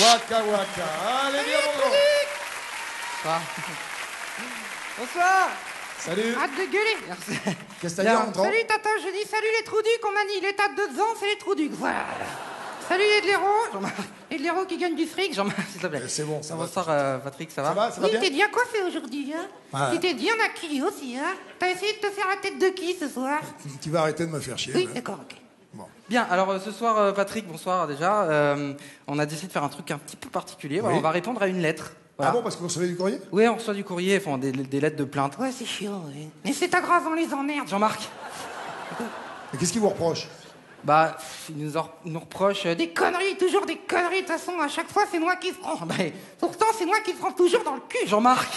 Waka Waka. Allez, viens, mon grand. Bonsoir. Bonsoir. Salut. Hâte de gueuler. Merci. Qu'est-ce que t'as dit, mon grand? Salut, tata, je dis salut les trous ducs. On m'a dit les tas de ans, c'est les trous ducs. Voilà. Salut les blaireaux. Les blaireaux qui gagnent du fric. Jean-Marc, s'il te plaît. C'est bon, ça va. Bonsoir, Patrick, ça va? Ça va, ça va Oui, bien? t'es bien coiffé aujourd'hui, hein. Ouais. Tu t'es bien maquillé aussi, hein. T'as essayé de te faire la tête de qui ce soir? Tu vas arrêter de me faire chier. Oui, là. d'accord, ok. Bon. Bien, alors ce soir, Patrick, bonsoir déjà. On a décidé de faire un truc un petit peu particulier. Voilà, Oui. on va répondre à une lettre. Voilà. Ah bon, parce que vous recevez du courrier? Oui, on reçoit du courrier, enfin, des lettres de plainte. Ouais, c'est chiant, ouais. Mais c'est pas grave, on les emmerde. Jean-Marc, Mais qu'est-ce qu'il vous reproche? bah, il nous reproche Des conneries, toujours des conneries. De toute façon, à chaque fois, c'est moi qui se prends. Bah, Pourtant, c'est moi qui se prends toujours dans le cul. Jean-Marc.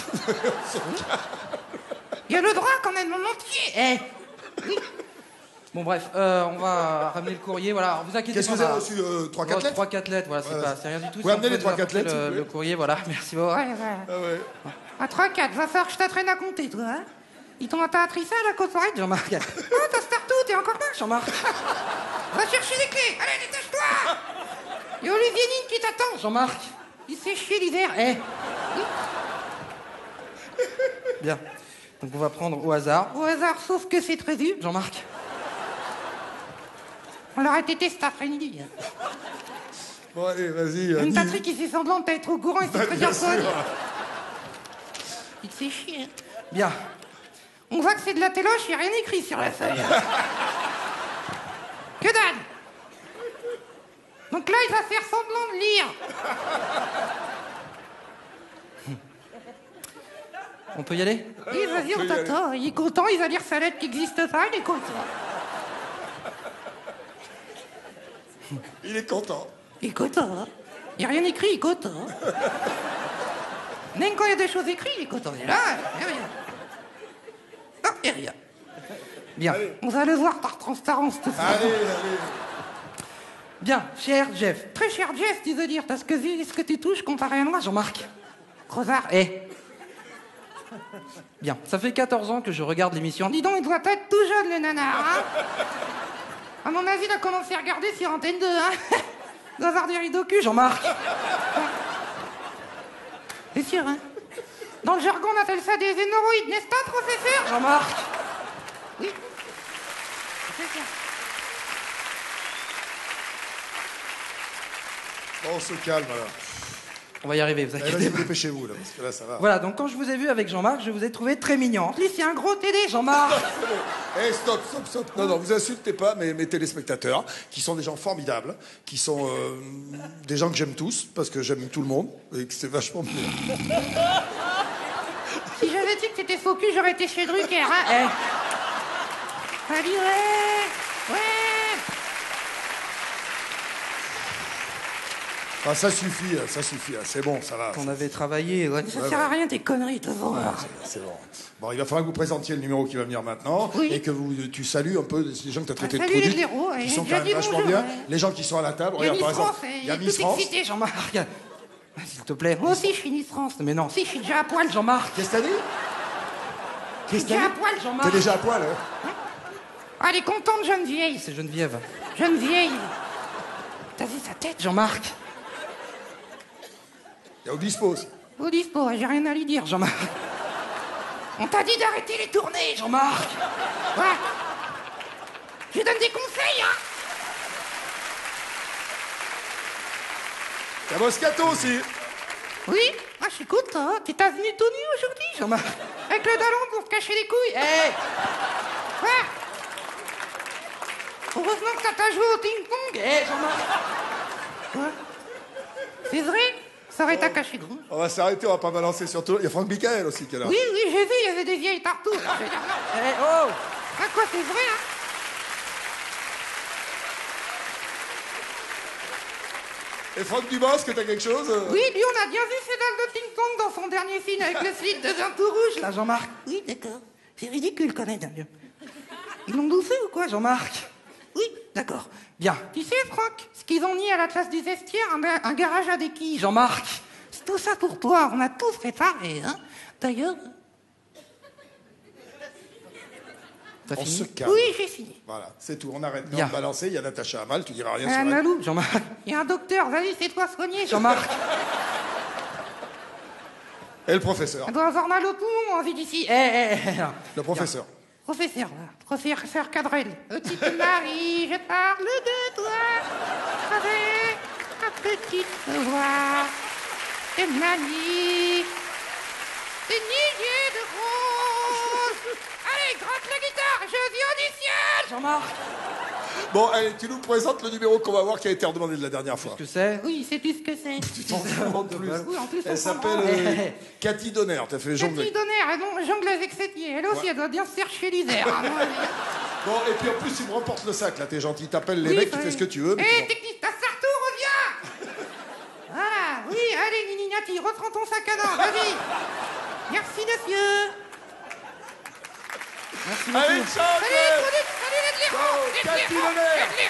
Il y a le droit quand même, mon entier. Eh. Bon bref, on va ramener le courrier, voilà. Alors, vous inquiétez Qu'est-ce pas. que vous avez on a- reçu 3-4 lettres? 3-4 lettres, voilà, Ouais, c'est rien du tout. Vous amenez les on peut 3-4 nous lettres, s'il vous apporter plaît. le courrier, voilà, merci beaucoup. Ouais. Ah ouais. À 3-4, va falloir que je t'apprenne à compter, toi, hein. Ils t'ont appris ça, la côte forêt? Jean-Marc. Oh, t'as starté, t'es encore là? Jean-Marc. Va chercher les clés. Allez, dépêche-toi. Et Olivier Nin qui t'attend. Jean-Marc. Il s'est chié l'hiver. Eh. Bien. Donc on va prendre au hasard. Au hasard, sauf que c'est prévu. Jean-Marc. On l'aurait été cet après-midi. Bon, allez, vas-y. Même dis. Patrick, il fait semblant de pas être au courant, il sait très bien Bien quoi. sûr. Il te fait chier. Hein. Bien. On voit que c'est de la téloche, il n'y a rien écrit sur la feuille. Que dalle. Donc là, il va faire semblant de lire. On peut y aller? Oui, vas-y, on t'attend. Il est content, il va lire sa lettre qui n'existe pas, il est content. Il est content. Il est content, hein. Il n'y a rien écrit, il est content. Même quand il y a des choses écrites, il est content. Et là, il n'y a rien. Non, il n'y a rien. Bien. On va le voir par transparence, tout ça. Allez, allez. Bien, cher Jeff. Très cher Jeff, tu veux dire, parce que vu ce que tu touches comparé à moi, Jean-Marc. Crevard. Eh. Bien, ça fait 14 ans que je regarde l'émission. Dis donc, il doit pas être tout jeune, le nanar, hein. À mon avis, il a commencé à regarder sur Antenne 2, hein. Il doit avoir des rideaux au cul, Jean-Marc. C'est sûr, hein. Dans le jargon, on appelle ça des hémorroïdes, n'est-ce pas, professeur? Jean-Marc. Oui. C'est ça. Bon, on se calme, alors. On va y arriver, vous Allez, inquiétez vas-y, pas. dépêchez-vous, là, parce que là, ça va. Voilà, donc quand je vous ai vu avec Jean-Marc, je vous ai trouvé très mignon. Lui, c'est un gros TD, Jean-Marc. Eh, stop, stop, stop. Non, non, vous insultez pas mes téléspectateurs, qui sont des gens formidables, qui sont des gens que j'aime tous, parce que j'aime tout le monde, et que c'est vachement bien. Si j'avais dit que t'étais faux cul, j'aurais été chez Drucker, hein. Eh. Allez, ouais. Ah, ça suffit, hein, c'est bon, ça va. On avait travaillé, ouais. Ça sert à rien, tes conneries, de toute façon. C'est bon. Bon, il va falloir que vous présentiez le numéro qui va venir maintenant, Oui. et que tu salues un peu les gens que tu as traités de Salut les produits, blaireaux, qui ouais. sont J'ai quand même dit vachement bonjour, bien. ouais. Les gens qui sont à la table, Il y a regarde, par Miss exemple, France, il y a il est Miss tout France. excité, Jean-Marc. S'il te plaît. Moi aussi, je suis Miss France. Mais non. Si, je suis déjà à poil, Jean-Marc. Qu'est-ce que t'as dit? Je suis déjà à poil, T'es Jean-Marc. déjà à poil, hein? Ah, elle est contente, jeune vieille. C'est Geneviève. Jeune vieille. T'as vu sa tête, Jean-Marc. Il y a Obispo aussi. Au dispo, j'ai rien à lui dire, Jean-Marc. On t'a dit d'arrêter les tournées, Jean-Marc. Ouais. Je lui donne des conseils, hein. Il y a Moscato aussi. Oui, ah, je suis content. T'es venu tout nu aujourd'hui, Jean-Marc. avec le dallon pour te cacher les couilles. Eh. Ouais. Heureusement que t'as pas joué au ping-pong. Eh, Jean-Marc. Ouais. C'est vrai? Ça aurait été caché gros. On va s'arrêter, on va pas balancer sur tout. Il y a Franck Michael aussi qui est là. Oui, j'ai vu, il y avait des vieilles partout. Je veux dire, non. Eh, oh. Ah quoi, c'est vrai, hein? Et Franck Dubosc, t'as quelque chose? Oui, lui, on a bien vu ses dalles de ping-pong dans son dernier film avec le slip de vin tout rouge, là, Jean-Marc. Oui, d'accord. C'est ridicule, quand même. Ils l'ont doucé ou quoi, Jean-Marc? Oui, d'accord. Bien. Tu sais, Franck, ce qu'ils ont mis à la place du vestiaire, un garage à des quilles. Jean-Marc. C'est tout ça pour toi, on a tout préparé, hein. D'ailleurs... T'as On fini se calme. Oui, j'ai fini. Voilà, c'est tout. On arrête. Bien. On va balancer. Il y a Natacha Amal. Tu diras rien sur elle. Malou, Jean-Marc. il y a un docteur, vas-y, c'est toi soigner. Jean-Marc. Et le professeur. On doit avoir mal au poumon, envie d'ici. Le professeur. Professeur, là. Professeur Cadrel. Petite Marie, je parle de toi. Avec ta petite voix. C'est magnifique. Des milliers de roses. Allez, gratte la guitare, je vis au ciel. Jean-Marc. Bon, allez, tu nous présentes le numéro qu'on va voir qui a été redemandé de la dernière fois. Qu'est-ce que c'est? Oui, sais-tu ce que c'est? Tu t'en rends compte plus. Oui, en plus, on Elle s'appelle Cathy Donner. T'as fait jongler. Cathy Donner, elle jongle avec ses pieds. Elle aussi, elle doit bien se chercher l'hiver. Bon, et puis en plus, tu me remportes le sac, là. T'es gentil. T'appelles les mecs, tu fais ce que tu veux. Hé, technique, ta Sartou, reviens. Voilà, oui, allez, Nininati, reprends ton sac à dos, vas-y. Merci, monsieur. Allez, ciao, Salut les produits, salut les Ciao, Cathy Donner. les